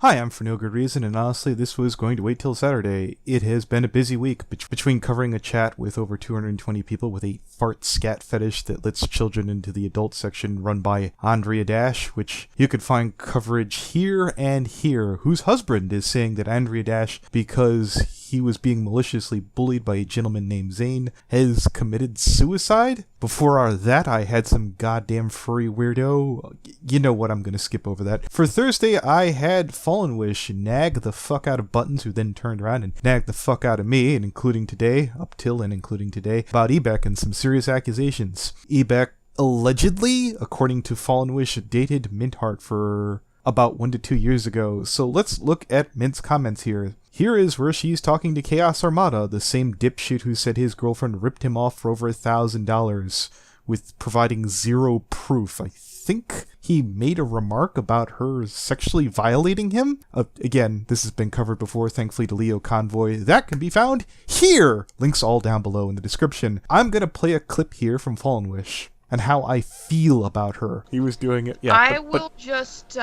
Hi, I'm ForNoGoodReason, and honestly, this was going to wait till Saturday. It has been a busy week between covering a chat with over 220 people with a fart scat fetish that lets children into the adult section run by AndriDash, which you could find coverage here and here, whose husband is saying that AndriDash, because he was being maliciously bullied by a gentleman named Zane, has committed suicide. Before that, I had some goddamn furry weirdo. You know what, I'm gonna skip over that. For Thursday, I had FallenWish nag the fuck out of Buttons, who then turned around and nagged the fuck out of me, and including today, up till and including today, about EBeCK and some serious accusations. EBeCK allegedly, according to FallenWish, dated Mintheart for about 1 to 2 years ago. So let's look at Mint's comments here. Here is where she's talking to Choas Aramada, the same dipshit who said his girlfriend ripped him off for over $1,000, with providing zero proof. I think he made a remark about her sexually violating him. Again, this has been covered before, thankfully, to Leo Convoy. That can be found here! Links all down below in the description. I'm gonna play a clip here from FallenWish and how I feel about her. He was doing it, yeah. I will just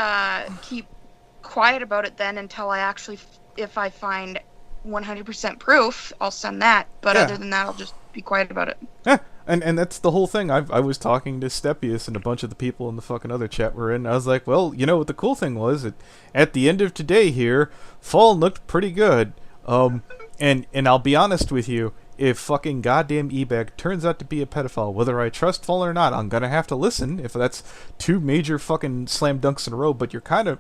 keep quiet about it then until I actually, if I find 100% proof, I'll send that. But other than that, I'll just be quiet about it. Yeah, and that's the whole thing. I was talking to Stepius and a bunch of the people in the fucking other chat we're in. I was like, well, you know what the cool thing was? At the end of today here, Fallen looked pretty good. And I'll be honest with you, if fucking goddamn EBeCK turns out to be a pedophile, whether I trust Fallen or not, I'm gonna have to listen if that's two major fucking slam dunks in a row. But you're kind of,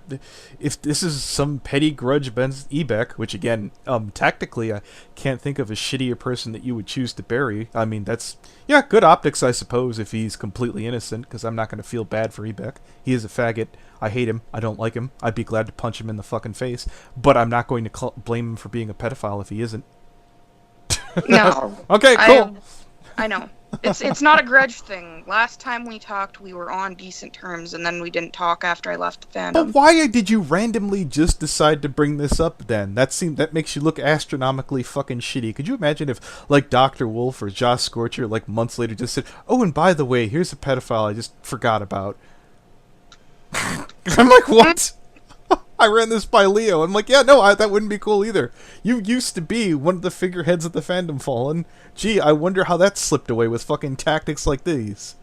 if this is some petty grudge against EBeCK, which again, tactically, I can't think of a shittier person that you would choose to bury. I mean, that's, yeah, good optics, I suppose, if he's completely innocent, because I'm not gonna feel bad for EBeCK. He is a faggot. I hate him. I don't like him. I'd be glad to punch him in the fucking face, but I'm not going to blame him for being a pedophile if he isn't. No. Okay, cool. I know. It's not a grudge thing. Last time we talked, we were on decent terms, and then we didn't talk after I left the fandom. But why did you randomly just decide to bring this up then? That makes you look astronomically fucking shitty. Could you imagine if, like, Dr. Wolf or Josh Scorcher, like, months later just said, oh, and by the way, here's a pedophile I just forgot about. I'm like, what? I ran this by Leo. I'm like, yeah, no, that wouldn't be cool either. You used to be one of the figureheads of the fandom, Fallen. Gee, I wonder how that slipped away with fucking tactics like these.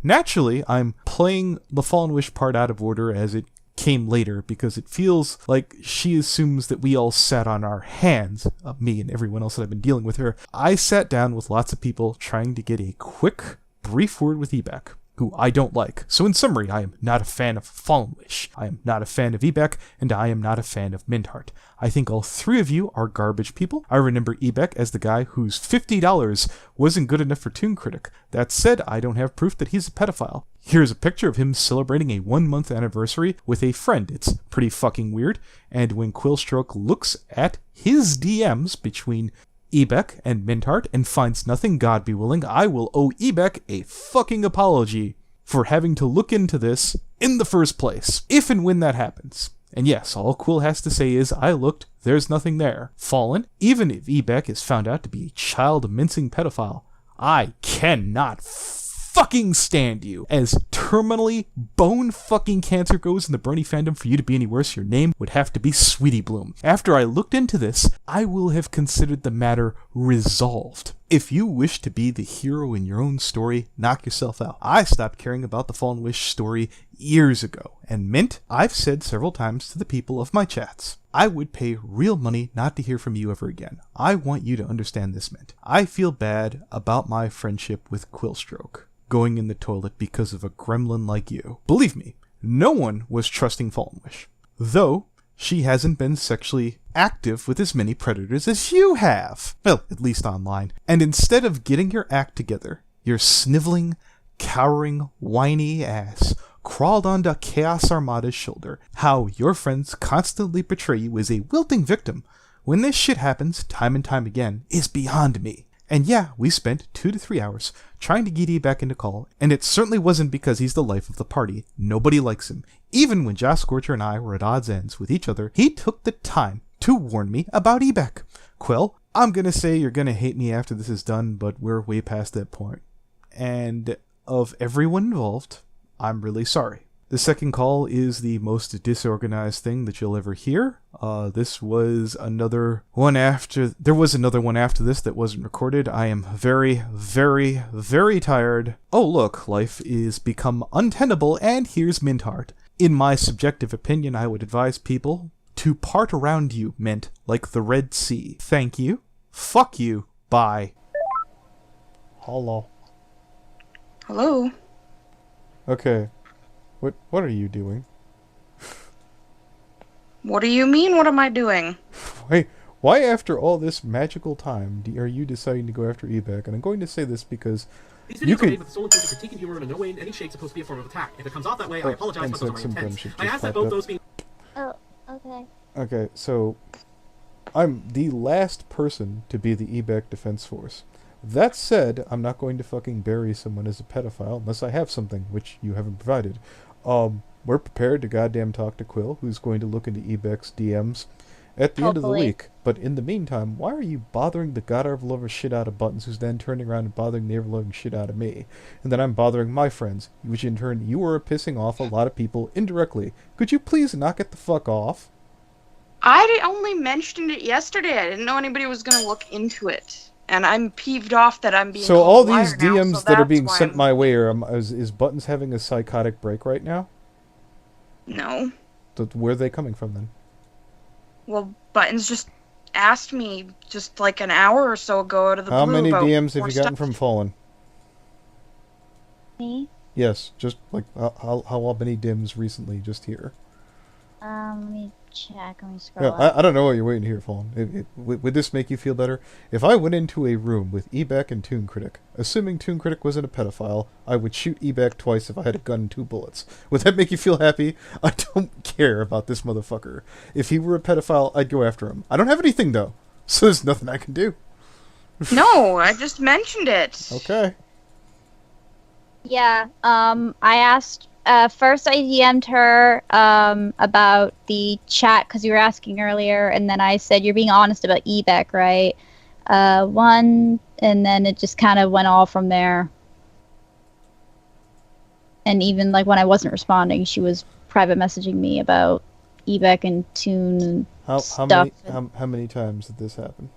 Naturally, I'm playing the FallenWish part out of order as it came later, because it feels like she assumes that we all sat on our hands, me and everyone else that I've been dealing with her. I sat down with lots of people trying to get a quick, brief word with EBeCK, who I don't like. So in summary, I am not a fan of FallenWish, I am not a fan of EBeCK, and I am not a fan of Mintheart. I think all three of you are garbage people. I remember EBeCK as the guy whose $50 wasn't good enough for Toon Critic. That said, I don't have proof that he's a pedophile. Here's a picture of him celebrating a 1-month anniversary with a friend. It's pretty fucking weird. And when Quillstroke looks at his DMs between EBeCK and Mintheart and finds nothing, God be willing, I will owe EBeCK a fucking apology for having to look into this in the first place, if and when that happens. And yes, all Quill has to say is, I looked, there's nothing there. Fallen, even if EBeCK is found out to be a child-mincing pedophile, I cannot fucking stand you. As terminally bone fucking cancer goes in the Brony fandom, for you to be any worse, your name would have to be Sweetie Bloom. After I looked into this, I will have considered the matter resolved. If you wish to be the hero in your own story, knock yourself out. I stopped caring about the FallenWish story years ago. And Mint, I've said several times to the people of my chats, I would pay real money not to hear from you ever again. I want you to understand this, Mint. I feel bad about my friendship with Quillstroke going in the toilet because of a gremlin like you. Believe me, no one was trusting FallenWish, though she hasn't been sexually active with as many predators as you have. Well, at least online. And instead of getting your act together, your sniveling, cowering, whiny ass crawled onto Choas Aramada's shoulder. How your friends constantly portray you as a wilting victim when this shit happens time and time again is beyond me. And yeah, we spent 2 to 3 hours trying to get EBeCK into call, and it certainly wasn't because he's the life of the party. Nobody likes him. Even when Josh Scorcher and I were at odds ends with each other, he took the time to warn me about EBeCK. Quill, I'm gonna say you're gonna hate me after this is done, but we're way past that point. And of everyone involved, I'm really sorry. The second call is the most disorganized thing that you'll ever hear. This was another one after... There was another one after this that wasn't recorded. I am very, very, very tired. Oh, look, life is become untenable, and here's Mint Heart. In my subjective opinion, I would advise people to part around you, Mint, like the Red Sea. Thank you. Fuck you. Bye. Hello. Hello. Okay. What are you doing? What do you mean, what am I doing? Why after all this magical time are you deciding to go after EBeCK? And I'm going to say this because these videos are made with the sole intention of critiquing humor and in no way in any shape supposed to be a form of attack. If it comes off that way, I apologize, but those are my intents. I ask that both those being... Oh, okay. Okay, so I'm the last person to be the EBeCK Defense Force. That said, I'm not going to fucking bury someone as a pedophile unless I have something, which you haven't provided. We're prepared to goddamn talk to Quill, who's going to look into EBeCK's DMs at the end of the week. But in the meantime, why are you bothering the god-ever-lover shit out of Buttons, who's then turning around and bothering the ever-loving shit out of me? And then I'm bothering my friends, which in turn you are pissing off a lot of people indirectly. Could you please knock it the fuck off? I only mentioned it yesterday. I didn't know anybody was going to look into it. And I'm peeved off that I'm being So all these now, DMs so that are being that's sent why my way is Buttons having a psychotic break right now? No. Where are they coming from then? Well, Buttons just asked me just like an hour or so ago out of the blue. How many about DMs have more you gotten stuff. from Fallen? Me? Yes, just like how many DMs recently just here? Let me check. Let me scroll Yeah, up. I don't know what you're waiting to hear, Fallen. Would this make you feel better? If I went into a room with EBeCK and Toon Critic, assuming Toon Critic wasn't a pedophile, I would shoot EBeCK twice if I had a gun and 2 bullets. Would that make you feel happy? I don't care about this motherfucker. If he were a pedophile, I'd go after him. I don't have anything, though, so there's nothing I can do. No, I just mentioned it. Okay. Yeah, I asked, first I DM'd her, about the chat, because you were asking earlier, and then I said, you're being honest about EBeCK, right? And then it just kind of went all from there. And even, like, when I wasn't responding, she was private messaging me about EBeCK and Toon and stuff. How many times did this happen?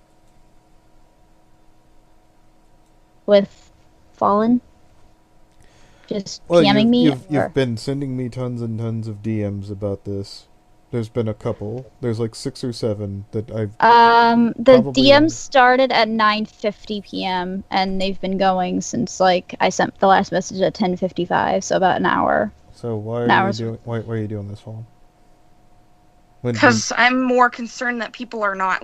With Fallen? Just PMing me? You've been sending me tons and tons of DMs about this. There's been a couple. There's like 6 or 7 that I've... The DMs started at 9:50 p.m. and they've been going since, like, I sent the last message at 10:55, so about an hour. So why are you doing this, Fallen? Because I'm more concerned that people are not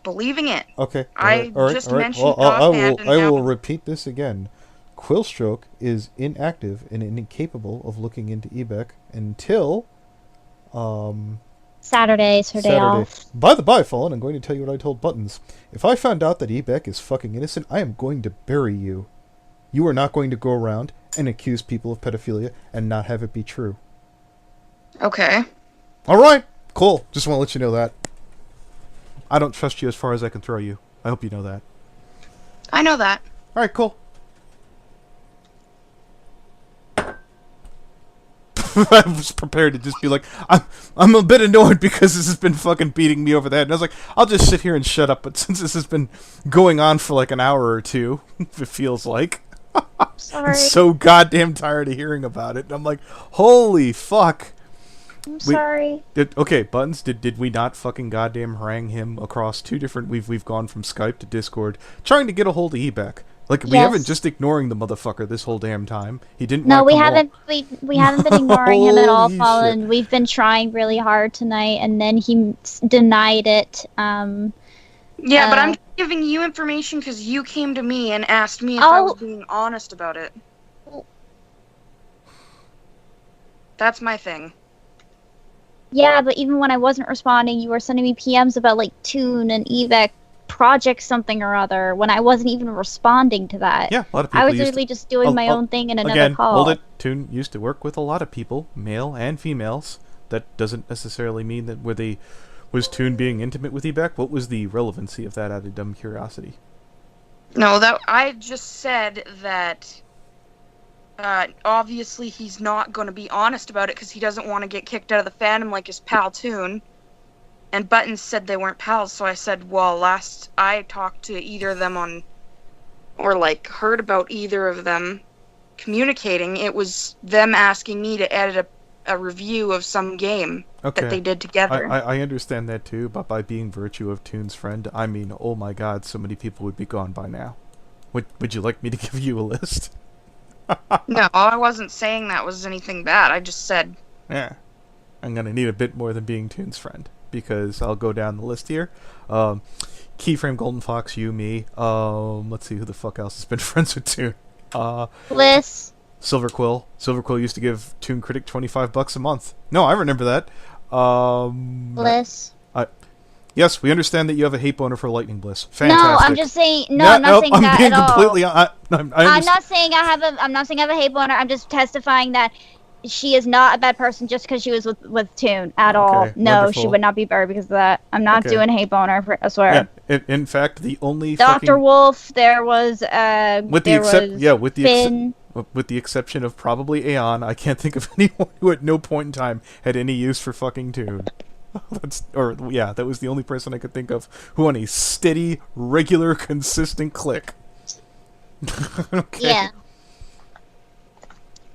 believing it. Okay. I just mentioned I will repeat this again. Quillstroke is inactive and incapable of looking into EBeCK until Saturday's her day off. By the by, Fallen, I'm going to tell you what I told Buttons. If I found out that EBeCK is fucking innocent, I am going to bury you. You are not going to go around and accuse people of pedophilia and not have it be true. Okay. Alright, cool. Just want to let you know that. I don't trust you as far as I can throw you. I hope you know that. I know that. Alright, cool. I was prepared to just be like, I'm a bit annoyed because this has been fucking beating me over the head. And I was like, I'll just sit here and shut up. But since this has been going on for like an hour or two, it feels like. Sorry. I'm so goddamn tired of hearing about it. And I'm like, holy fuck. I'm sorry. Okay, Buttons, did we not fucking goddamn harangue him across 2 different... We've gone from Skype to Discord, trying to get a hold of EBeCK. Like, we haven't just ignoring the motherfucker this whole damn time. He didn't. No, we haven't. We haven't been ignoring him at all, Fallen. Shit. We've been trying really hard tonight, and then he denied it. Yeah, but I'm giving you information because you came to me and asked me if I was being honest about it. That's my thing. Yeah, but even when I wasn't responding, you were sending me PMs about, like, Toon and EBeCK project something or other when I wasn't even responding to that. Yeah, a lot of people I was literally just doing my own thing in another call. Hold it. Toon used to work with a lot of people, male and females. That doesn't necessarily mean that was Toon being intimate with EBeCK? What was the relevancy of that out of dumb curiosity? No, that I just said that Obviously he's not going to be honest about it because he doesn't want to get kicked out of the fandom like his pal Toon. And Buttons said they weren't pals, so I said, well, last I talked to either of them or like heard about either of them communicating, it was them asking me to edit a review of some game that they did together. I understand that too, but by being virtue of Toon's friend, I mean, oh my god, so many people would be gone by now. Would you like me to give you a list? No, I wasn't saying that was anything bad. I just said... Yeah. I'm gonna need a bit more than being Toon's friend, because I'll go down the list here. Keyframe, Golden Fox, you, me. Let's see who the fuck else has been friends with Toon. Bliss. Silver Quill. Silver Quill used to give Toon Critic $25 a month. No, I remember that. Bliss. Yes, we understand that you have a hate boner for Lightning Bliss. Fantastic. No, I'm just saying. No, I'm not saying that being at all. completely. I'm not saying I have a. I'm not saying I have a hate boner. I'm just testifying that she is not a bad person just because she was with Toon at all. No, wonderful. she would not be better because of that. I'm not doing hate boner. I swear. Yeah, in fact, the only Dr. Wolf, there was with the exception of probably Aeon, I can't think of anyone who at no point in time had any use for fucking Toon. That was the only person I could think of who on a steady, regular, consistent click. Okay. Yeah.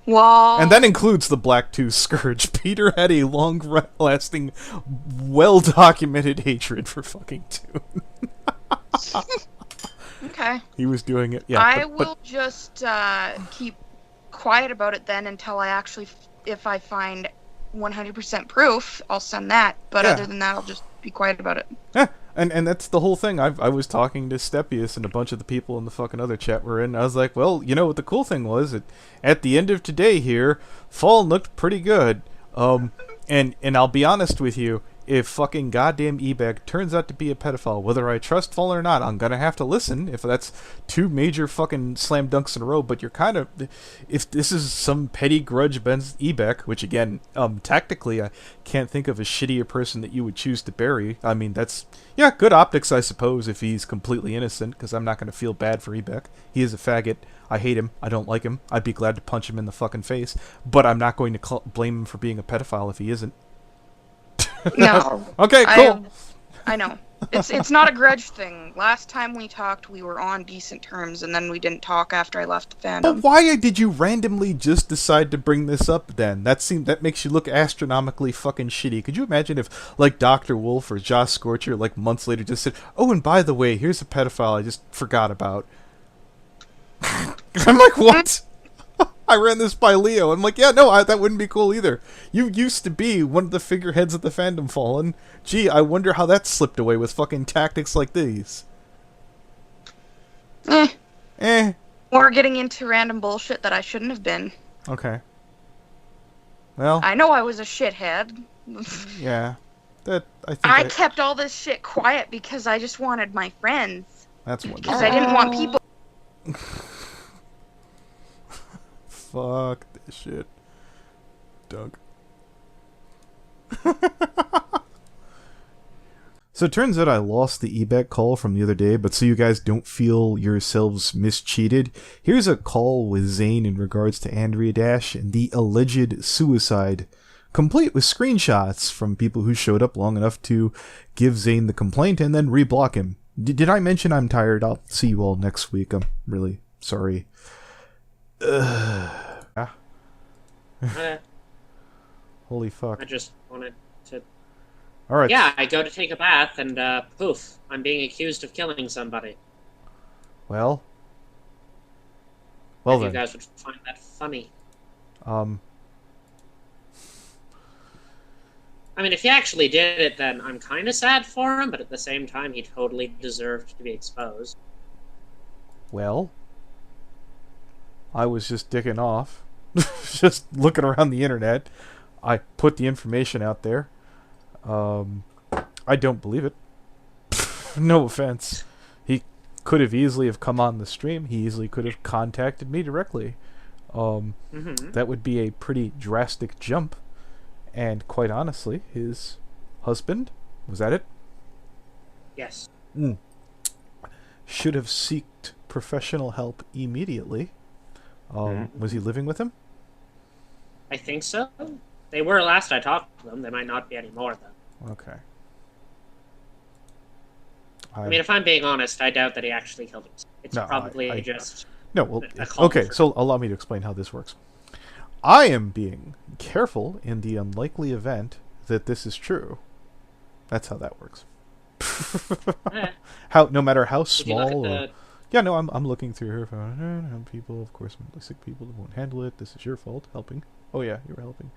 Well, and that includes the Black Tooth Scourge. Peter had a long-lasting, well-documented hatred for fucking Toon. Okay. He was doing it. Yeah. I will just keep quiet about it then until I actually, if I find 100% proof, I'll send that. But other than that, I'll just be quiet about it. Yeah, and that's the whole thing. I was talking to Stepius and a bunch of the people in the fucking other chat we're in. I was like, well, you know what the cool thing was? At the end of today here, Fallen looked pretty good. And I'll be honest with you, if fucking goddamn EBeCK turns out to be a pedophile, whether I trust Fallen or not, I'm gonna have to listen if that's two major fucking slam dunks in a row. But you're kind of, if this is some petty grudge against EBeCK, which again, tactically, I can't think of a shittier person that you would choose to bury. I mean, that's, yeah, good optics, I suppose, if he's completely innocent, because I'm not gonna feel bad for EBeCK. He is a faggot. I hate him. I don't like him. I'd be glad to punch him in the fucking face, but I'm not going to blame him for being a pedophile if he isn't. No. Okay, cool. I know. It's not a grudge thing. Last time we talked, we were on decent terms, and then we didn't talk after I left the fandom. But why did you randomly just decide to bring this up then? That makes you look astronomically fucking shitty. Could you imagine if, like, Dr. Wolf or Josh Scorcher, like, months later just said, oh, and by the way, here's a pedophile I just forgot about. I'm like, what? I ran this by Leo. I'm like, yeah, no, that wouldn't be cool either. You used to be one of the figureheads of the fandom, Fallen. Gee, I wonder how that slipped away with fucking tactics like these. Or getting into random bullshit that I shouldn't have been. Okay. Well, I know I was a shithead. Yeah. I kept all this shit quiet because I just wanted my friends. That's wonderful. Because I didn't want people... Fuck this shit. Doug. So it turns out I lost the EBeCK call from the other day, but so you guys don't feel yourselves mischeated, here's a call with Zane in regards to AndriDash and the alleged suicide, complete with screenshots from people who showed up long enough to give Zane the complaint and then reblock him. Did I mention I'm tired? I'll see you all next week. I'm really sorry. Holy fuck. I just wanted to... Alright. Yeah, I go to take a bath and, poof, I'm being accused of killing somebody. Well then. then. You guys would find that funny. I mean, if he actually did it, then I'm kind of sad for him, but at the same time, he totally deserved to be exposed. Well, I was just dicking off. Just looking around the internet. I put the information out there. I don't believe it. No offense. He could have easily have come on the stream. He easily could have contacted me directly. That would be a pretty drastic jump. And quite honestly, his husband, was that it? Yes. Should have sought professional help immediately. Was he living with him? I think so. They were last I talked to them. They might not be anymore, though. Okay. I mean, if I'm being honest, I doubt that he actually killed himself. It's probably just... No, well, okay, so allow me to explain how this works. I am being careful in the unlikely event that this is true. That's how that works. No matter how small or... Yeah, no, I'm looking through her phone. People, of course, mentally sick people that won't handle it. This is your fault. Helping. Oh yeah, you were helping.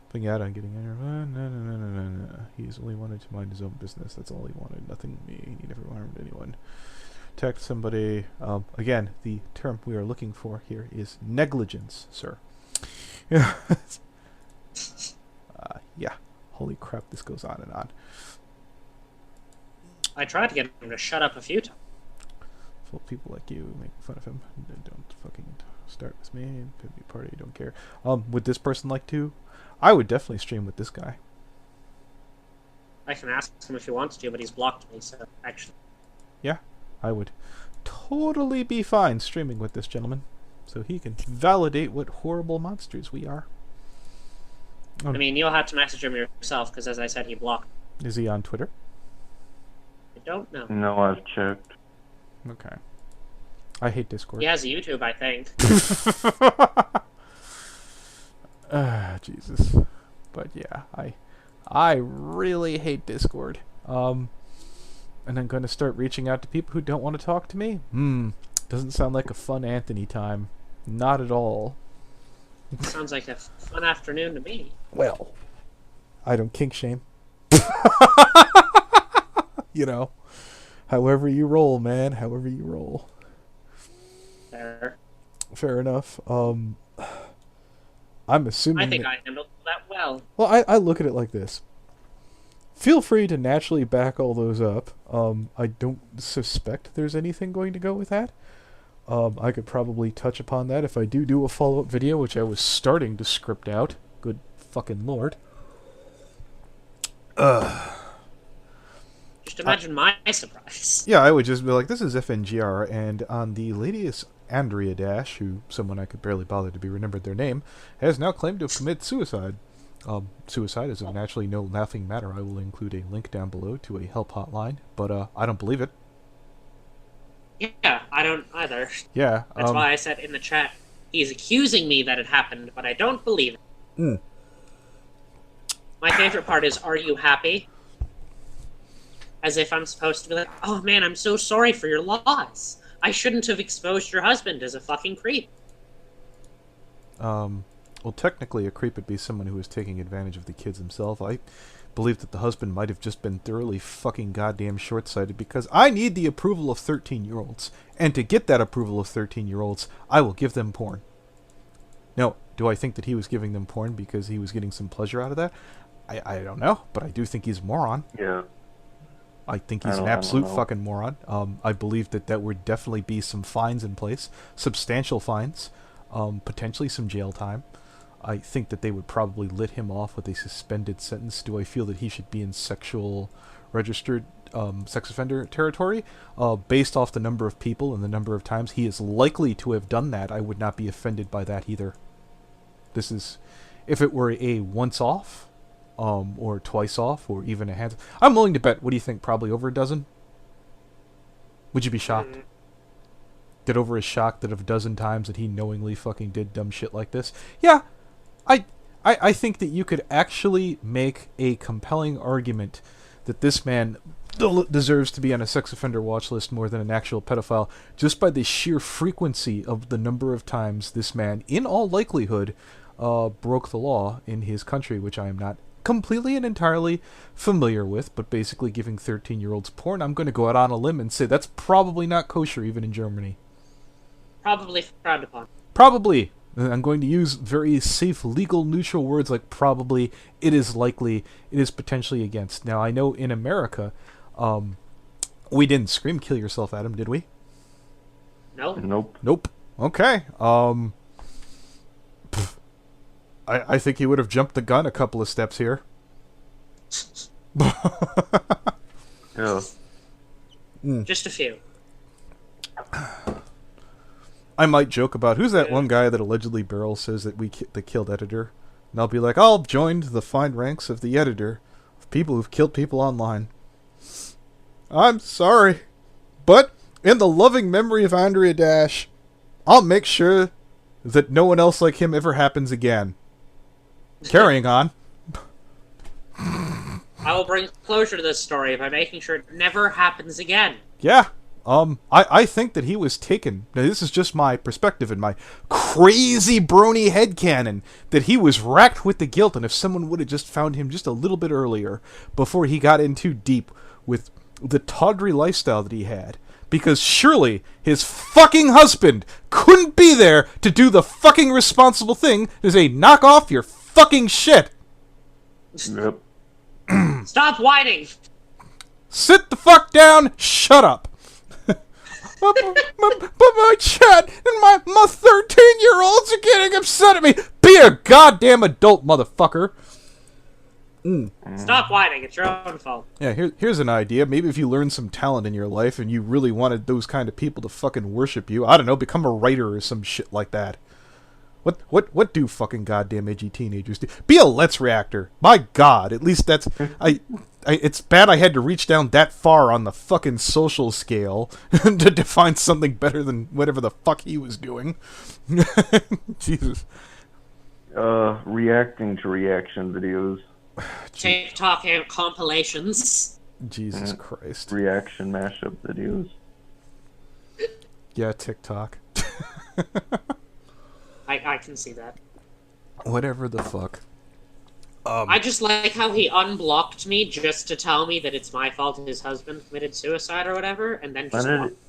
Helping out on getting in. No. He's only wanted to mind his own business. That's all he wanted. Nothing me. He never harmed anyone. Attacked somebody. Again, the term we are looking for here is negligence, sir. Yeah. Yeah. Holy crap, this goes on and on. I tried to get him to shut up a few times. Full people like you make fun of him. Don't fucking start with me. Be party, don't care. Would this person like to? I would definitely stream with this guy. I can ask him if he wants to, but he's blocked me, so actually. Yeah, I would totally be fine streaming with this gentleman. So he can validate what horrible monsters we are. I mean, you'll have to message him yourself, because as I said, he blocked me. Is he on Twitter? I don't know. No, I've checked. Okay. I hate Discord. He has a YouTube, I think. Jesus. But yeah, I really hate Discord. And I'm going to start reaching out to people who don't want to talk to me? Doesn't sound like a fun Anthony time. Not at all. Sounds like a fun afternoon to me. Well, I don't kink shame. You know. However you roll, man. However you roll. Fair enough. I'm assuming I think I handled that well. Well, I look at it like this. Feel free to naturally back all those up. I don't suspect there's anything going to go with that. I could probably touch upon that if I do a follow-up video, which I was starting to script out. Good fucking lord. Just imagine my surprise. Yeah, I would just be like, this is FNGR, and on the latest AndriDash, who someone I could barely bother to be remembered their name, has now claimed to have committed suicide. Suicide is of naturally no laughing matter. I will include a link down below to a help hotline, but I don't believe it. Yeah, I don't either. Yeah. That's why I said in the chat, he's accusing me that it happened, but I don't believe it. My favorite part is, are you happy? As if I'm supposed to be like, oh man, I'm so sorry for your loss. I shouldn't have exposed your husband as a fucking creep. Well, technically, a creep would be someone who was taking advantage of the kids himself. I believe that the husband might have just been thoroughly fucking goddamn short-sighted, because I need the approval of 13-year-olds. And to get that approval of 13-year-olds, I will give them porn. Now, do I think that he was giving them porn because he was getting some pleasure out of that? I don't know, but I do think he's a moron. Yeah. I think he's an absolute fucking moron. I believe that would definitely be some fines in place. Substantial fines. Potentially some jail time. I think that they would probably let him off with a suspended sentence. Do I feel that he should be in registered sex offender territory? Based off the number of people and the number of times he is likely to have done that, I would not be offended by that either. This is... If it were a once-off... or twice off, or even a hand... I'm willing to bet, what do you think, probably over a dozen? Would you be shocked? Get over as shocked that of a dozen times that he knowingly fucking did dumb shit like this? Yeah, I think that you could actually make a compelling argument that this man deserves to be on a sex offender watch list more than an actual pedophile, just by the sheer frequency of the number of times this man, in all likelihood, broke the law in his country, which I am not completely and entirely familiar with, but basically giving 13-year-olds porn. I'm going to go out on a limb and say that's probably not kosher even in Germany. Probably frowned upon. Probably. I'm going to use very safe, legal, neutral words like probably, it is likely, it is potentially against. Now, I know in America, we didn't scream kill yourself, Adam, did we? No. Nope. Okay. I think he would have jumped the gun a couple of steps here. Yeah. Just a few. I might joke about, who's that one guy that allegedly Beryl says that they killed editor? And I'll be like, I'll join the fine ranks of the editor of people who've killed people online. I'm sorry, but in the loving memory of AndriDash, I'll make sure that no one else like him ever happens again. Carrying on. I will bring closure to this story by making sure it never happens again. Yeah. I think that he was taken. Now, this is just my perspective and my crazy brony headcanon, that he was racked with the guilt, and if someone would have just found him just a little bit earlier, before he got in too deep with the tawdry lifestyle that he had, because surely his fucking husband couldn't be there to do the fucking responsible thing to say, knock off your fucking shit. Yep. Stop whining! Sit the fuck down, shut up. But my chat and my 13-year-olds are getting upset at me. Be a goddamn adult, motherfucker. Stop whining, it's your own fault. Yeah, here's an idea. Maybe if you learned some talent in your life and you really wanted those kind of people to fucking worship you, I don't know, become a writer or some shit like that. What do fucking goddamn edgy teenagers do? Be a Let's Reactor. My God, at least that's... it's bad I had to reach down that far on the fucking social scale to find something better than whatever the fuck he was doing. Jesus. Reacting to reaction videos. TikTok and compilations. Jesus Christ. Reaction mashup videos. Yeah, TikTok. I can see that. Whatever the fuck. I just like how he unblocked me just to tell me that it's my fault his husband committed suicide or whatever, and then just...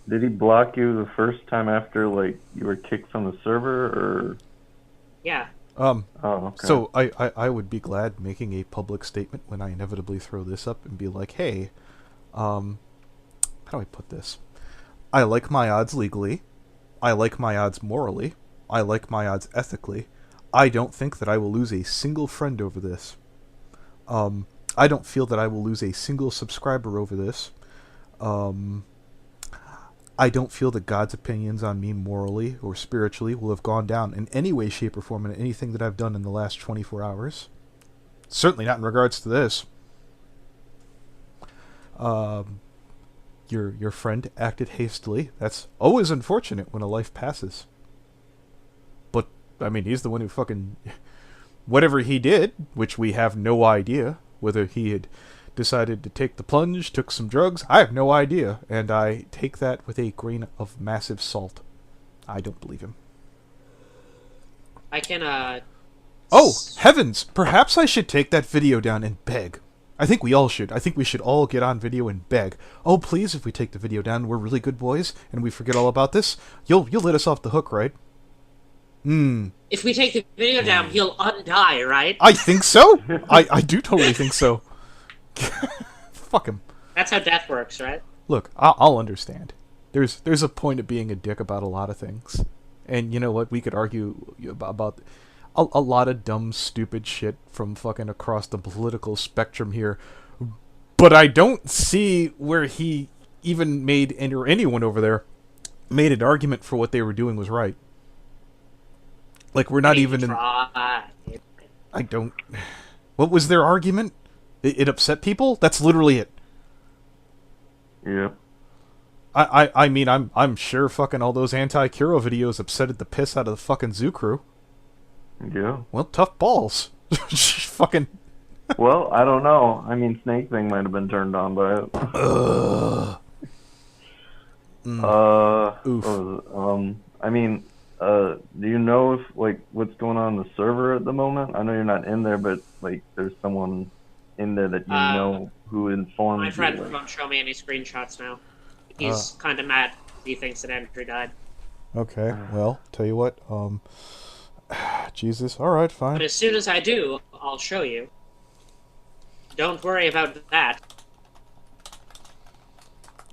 Did he block you the first time after, like, you were kicked from the server, or...? Yeah. Oh, okay. So I would be glad making a public statement when I inevitably throw this up and be like, hey, how do I put this? I like my odds legally. I like my odds morally. I like my odds ethically. I don't think that I will lose a single friend over this. I don't feel that I will lose a single subscriber over this. I don't feel that God's opinions on me morally or spiritually will have gone down in any way, shape, or form in anything that I've done in the last 24 hours. Certainly not in regards to this. Your friend acted hastily. That's always unfortunate when a life passes. But, I mean, he's the one who fucking... Whatever he did, which we have no idea, whether he had decided to take the plunge, took some drugs, I have no idea, and I take that with a grain of massive salt. I don't believe him. I can, Oh, heavens! Perhaps I should take that video down and beg. I think we all should. I think we should all get on video and beg. Oh, please, if we take the video down, we're really good boys, and we forget all about this, you'll let us off the hook, right? If we take the video down, he'll undie, right? I think so! I do totally think so. Fuck him. That's how death works, right? Look, I'll understand. There's a point of being a dick about a lot of things. And you know what? We could argue about a lot of dumb, stupid shit from fucking across the political spectrum here. But I don't see where he even made, or anyone over there, made an argument for what they were doing was right. Like, we're not even in... I don't... What was their argument? It upset people? That's literally it. Yeah. I mean, I'm sure fucking all those anti-Kuro videos upsetted the piss out of the fucking zoo crew. Yeah. Well, tough balls. Fucking... Well, I don't know. I mean, Snake Thing might have been turned on by it. Oof. I mean... do you know if, like, what's going on the server at the moment? I know you're not in there, but, like, there's someone in there that you know who informed you. My friend like... won't show me any screenshots now. He's kind of mad. He thinks that Andri died. Okay, well, tell you what, Jesus, alright, fine. But as soon as I do, I'll show you. Don't worry about that.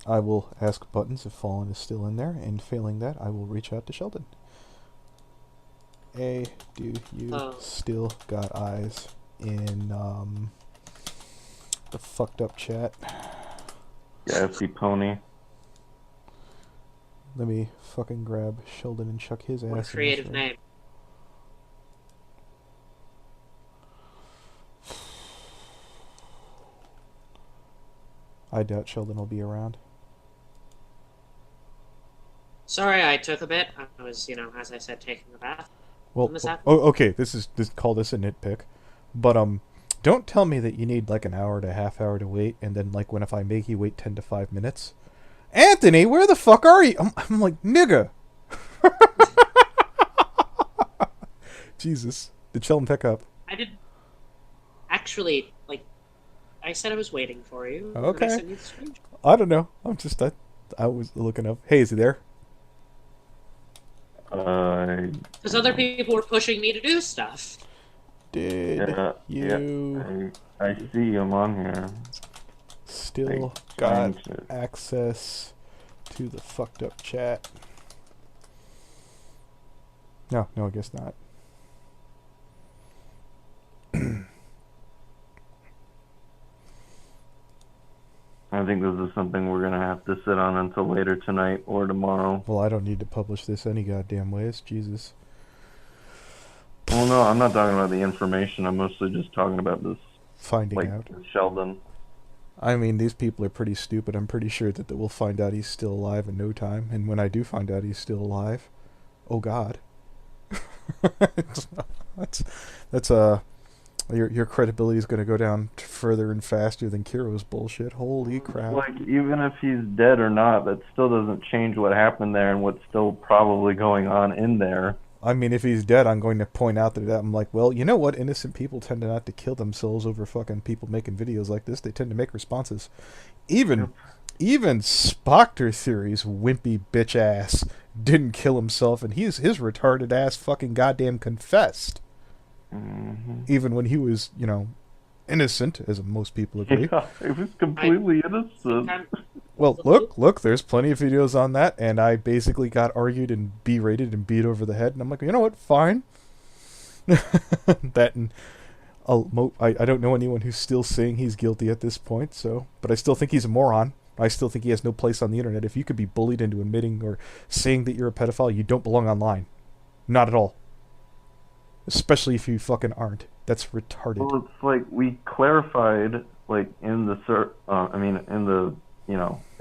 I will ask Buttons if Fallen is still in there, and failing that, I will reach out to Sheldon. Hey, do you still got eyes in, the fucked up chat? Yeah, FC Pony. let me fucking grab Sheldon and chuck his ass. What a creative name. I doubt Sheldon will be around. Sorry, I took a bit. I was, as I said, taking a bath. Well, okay, call this a nitpick, but don't tell me that you need like an hour to a half hour to wait, and then like if I make you wait 10 to 5 minutes, Anthony, where the fuck are you? I'm like, nigga. Jesus, did Sheldon pick up? I did. Actually, I said I was waiting for you. Okay. I sent you the screenshot. I don't know. I was looking up. Hey, is he there? Because other people were pushing me to do stuff. Did you? Yeah, I see him on here. Still got access to the fucked up chat. No, I guess not. I think this is something we're gonna have to sit on until later tonight or tomorrow. Well, I don't need to publish this any goddamn ways. Jesus. Well, no, I'm not talking about the information. I'm mostly just talking about this. Finding out. Sheldon. I mean, these people are pretty stupid. I'm pretty sure that we'll find out he's still alive in no time. And when I do find out he's still alive, oh God. that's your credibility is going to go down further and faster than Kiro's bullshit. Holy crap. Like, even if he's dead or not, that still doesn't change what happened there and what's still probably going on in there. I mean, if he's dead, I'm going to point out that I'm like, well, you know what? Innocent people tend to not to kill themselves over fucking people making videos like this. They tend to make responses. Even Spoctor Theory's wimpy bitch ass didn't kill himself, and his retarded ass fucking goddamn confessed. Mm-hmm. Even when he was, innocent, as most people agree. Yeah, he was completely innocent. Well, look, there's plenty of videos on that, and I basically got argued and berated and beat over the head, and I'm like, you know what, fine. That and I don't know anyone who's still saying he's guilty at this point, but I still think he's a moron. I still think he has no place on the internet. If you could be bullied into admitting or saying that you're a pedophile, you don't belong online. Not at all. Especially if you fucking aren't. That's retarded. Well, it's like we clarified, in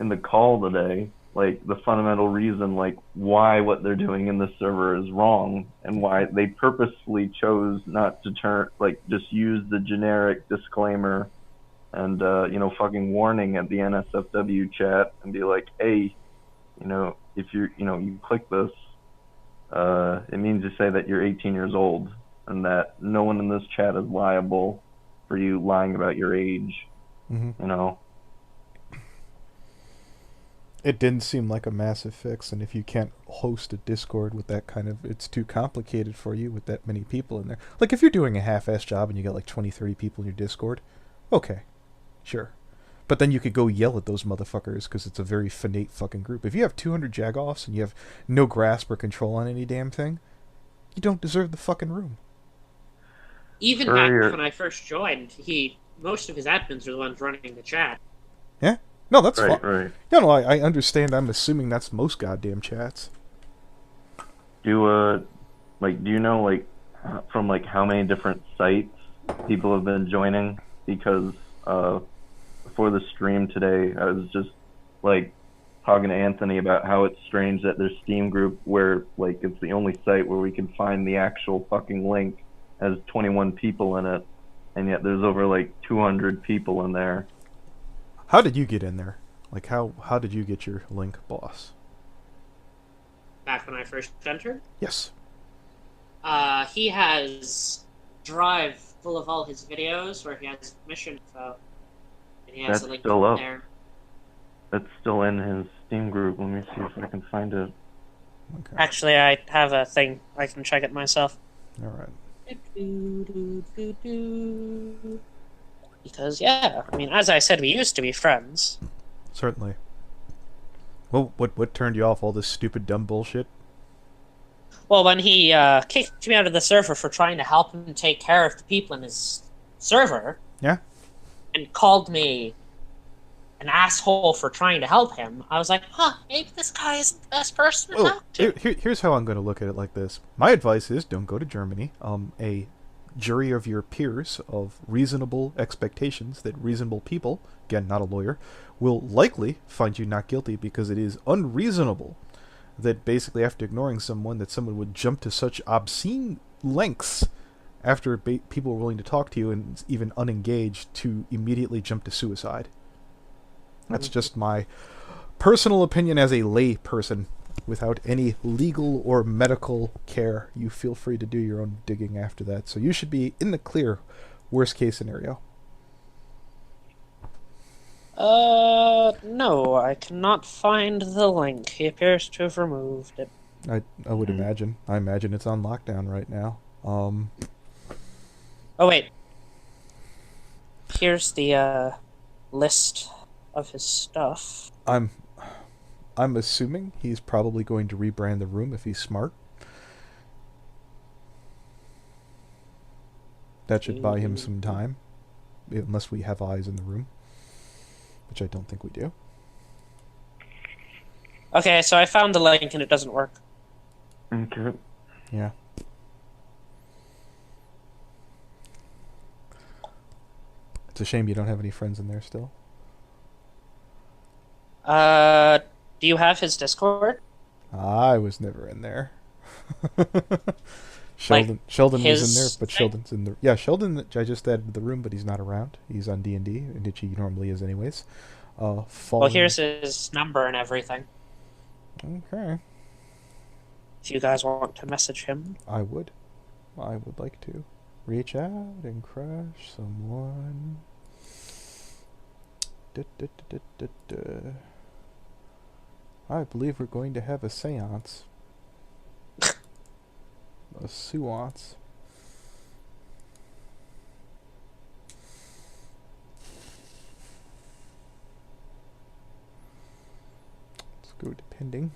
the call today, the fundamental reason, why what they're doing in the server is wrong, and why they purposefully chose not to just use the generic disclaimer and, fucking warning at the NSFW chat and be like, hey, if you click this, it means to say that you're 18 years old and that no one in this chat is liable for you lying about your age. Mm-hmm. It didn't seem like a massive fix, and if you can't host a Discord with that kind of... It's too complicated for you with that many people in there. Like, if you're doing a half-ass job and you got 20, 30 people in your Discord, okay, sure. But then you could go yell at those motherfuckers because it's a very finate fucking group. If you have 200 jagoffs and you have no grasp or control on any damn thing, you don't deserve the fucking room. Even back when I first joined, most of his admins are the ones running the chat. Yeah? No, that's fine. Right. Yeah, no, I understand. I'm assuming that's most goddamn chats. Do you know, from, how many different sites people have been joining? Because, before the stream today, I was just, talking to Anthony about how it's strange that their Steam group, where, it's the only site where we can find the actual fucking link, has 21 people in it, and yet there's over, 200 people in there. How did you get in there? How did you get your link, boss? Back when I first entered? Yes. He has Drive full of all his videos where he has mission info. And he has That's a link still up. there. That's still in his Steam group. Let me see if I can find it. Okay. Actually, I have a thing. I can check it myself. All right. Because, as I said, we used to be friends. Certainly. Well, what turned you off? All this stupid, dumb bullshit? Well, when he kicked me out of the server for trying to help him take care of the people in his server. Yeah. And called me an asshole for trying to help him, I was like, huh, maybe this guy isn't the best person to talk to. Here's how I'm going to look at it like this. My advice is don't go to Germany. A jury of your peers of reasonable expectations that reasonable people, again, not a lawyer, will likely find you not guilty because it is unreasonable that basically after ignoring someone that someone would jump to such obscene lengths after people were willing to talk to you and even unengaged to immediately jump to suicide. That's just my personal opinion as a lay person without any legal or medical care. You feel free to do your own digging after that. So you should be in the clear, worst case scenario. No, I cannot find the link. He appears to have removed it. I would imagine. I imagine it's on lockdown right now. Oh, wait. Here's the, list of his stuff. I'm assuming he's probably going to rebrand the room if he's smart. That should buy him some time. Unless we have eyes in the room. Which I don't think we do. Okay, so I found the link and it doesn't work. Okay. Yeah. It's a shame you don't have any friends in there still. Do you have his Discord? I was never in there. Sheldon was in there, but Sheldon's in the... Yeah, Sheldon, I just added to the room, but he's not around. He's on D&D, which he normally is anyways. Well, here's his number and everything. Okay. If you guys want to message him. I would like to. Reach out and crush someone. I believe we're going to have a seance. A seance. Let's go to pending.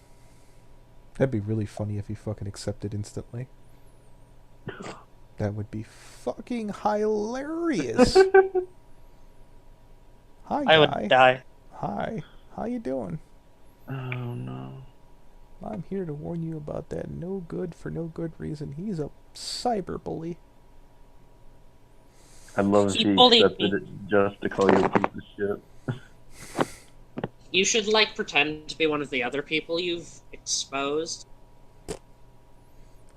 That'd be really funny if he fucking accepted instantly. That would be fucking hilarious. Hi, guy. I would die. Hi. How you doing? Oh no. I'm here to warn you about that no good for no good reason. He's a cyber bully. I'd love if he accepted it just to call you a piece of shit. You should, like, pretend to be one of the other people you've exposed.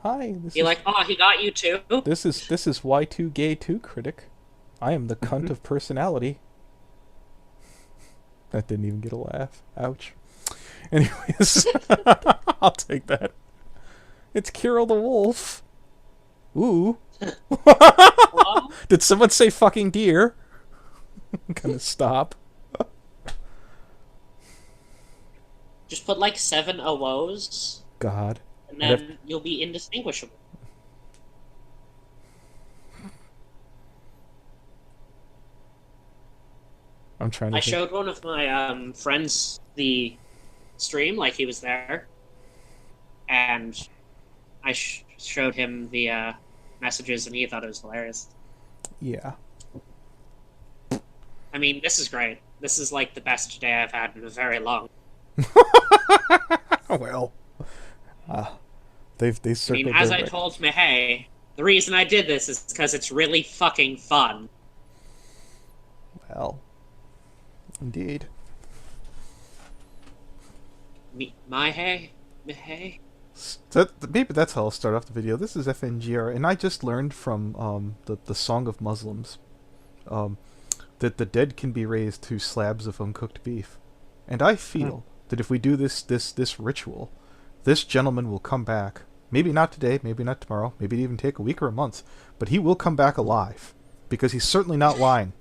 Hi. Be like, oh, he got you too? This is Y2 Gay 2 critic. I am the cunt of personality. That didn't even get a laugh. Ouch. Anyways, I'll take that. It's Kirill the Wolf. Ooh. Did someone say fucking deer? I'm gonna stop. Just put like 7 OOs. God. And then you'll be indistinguishable. I'm trying to I showed one of my friends the stream, like he was there. And I showed him the messages and he thought it was hilarious. Yeah. I mean, this is great. This is like the best day I've had in a very long. Well, they circled. I mean, as I told Mihei, the reason I did this is because it's really fucking fun. Well, indeed. Mihei? Maybe that's how I'll start off the video. This is FNGR, and I just learned from the Song of Muslims that the dead can be raised to slabs of uncooked beef, and I feel that if we do this ritual, this gentleman will come back. Maybe not today, maybe not tomorrow, maybe even take a week or a month, but he will come back alive because he's certainly not lying.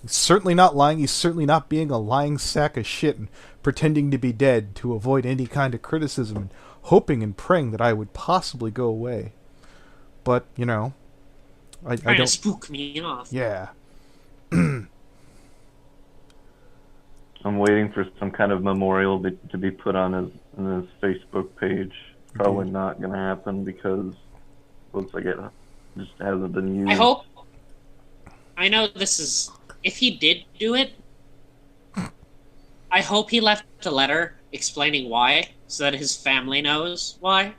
He's certainly not lying. He's certainly not being a lying sack of shit and pretending to be dead to avoid any kind of criticism and hoping and praying that I would possibly go away. But, you know, I don't... to spook me off. Yeah. I'm waiting for some kind of memorial to be put on his Facebook page. Probably not going to happen because it looks like it just hasn't been used. I hope... I know this is... If he did do it, I hope he left a letter explaining why, so that his family knows why.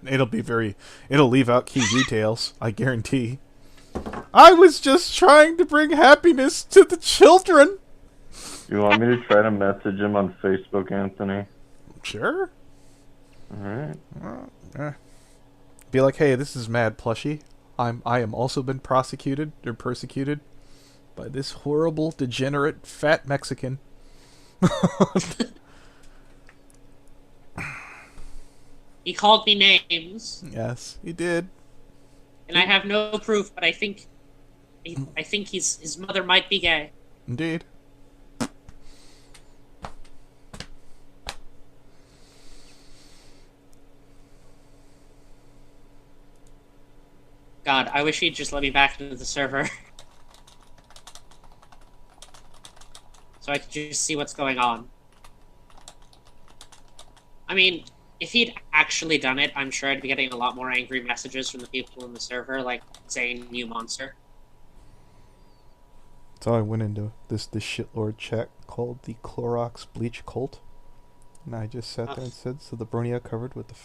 It'll leave out key details, I guarantee. I was just trying to bring happiness to the children. You want me to try to message him on Facebook, Anthony? Sure. Alright. Be like, hey, this is Mad Plushie. I am also been prosecuted or persecuted by this horrible, degenerate, fat Mexican. He called me names. Yes, he did. And I have no proof, but I think his mother might be gay. Indeed. God, I wish he'd just let me back into the server. So I could just see what's going on. I mean, if he'd actually done it, I'm sure I'd be getting a lot more angry messages from the people in the server, like saying "you monster." So I went into this shitlord chat called the Clorox Bleach Cult. And I just sat there and said, so the brony I covered with the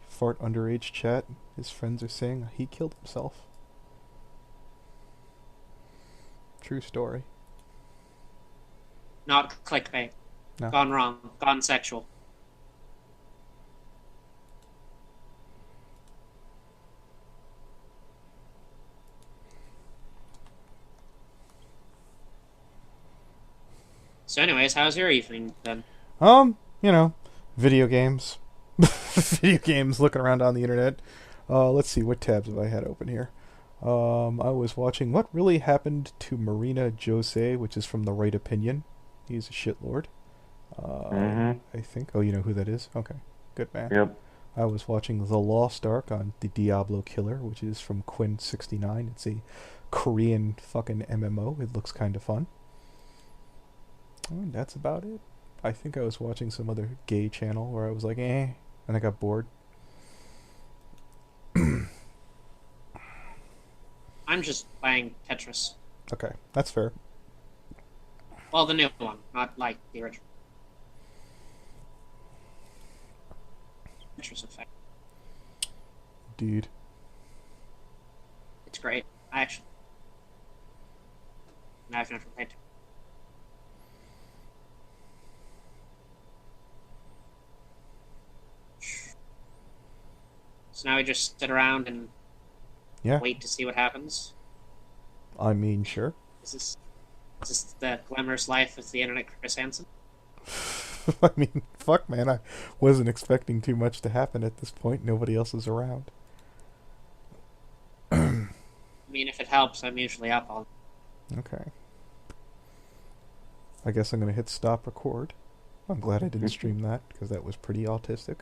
fart underage chat, his friends are saying he killed himself. True story. Not clickbait. No. Gone wrong. Gone sexual. So anyways, how's your evening then? Video games. Video games, looking around on the internet. Let's see, what tabs have I had open here? I was watching What Really Happened to Marina Jose, which is from The Right Opinion. He's a shitlord. I think. Oh, you know who that is? Okay, good man. Yep. I was watching The Lost Ark on the Diablo Killer, which is from Quinn69. It's a Korean fucking MMO. It looks kind of fun. And that's about it. I think I was watching some other gay channel where I was like, and I got bored. I'm just playing Tetris. Okay, that's fair. Well, the new one, not like the original. Tetris Effect. Dude. It's great. I've never played it. So now we just sit around and wait to see what happens. I mean, sure. Is this the glamorous life of the internet Chris Hansen? I mean, fuck, man. I wasn't expecting too much to happen at this point. Nobody else is around. I mean, if it helps, I'm usually up all. Okay. I guess I'm going to hit stop record. I'm glad I didn't stream that, because that was pretty autistic.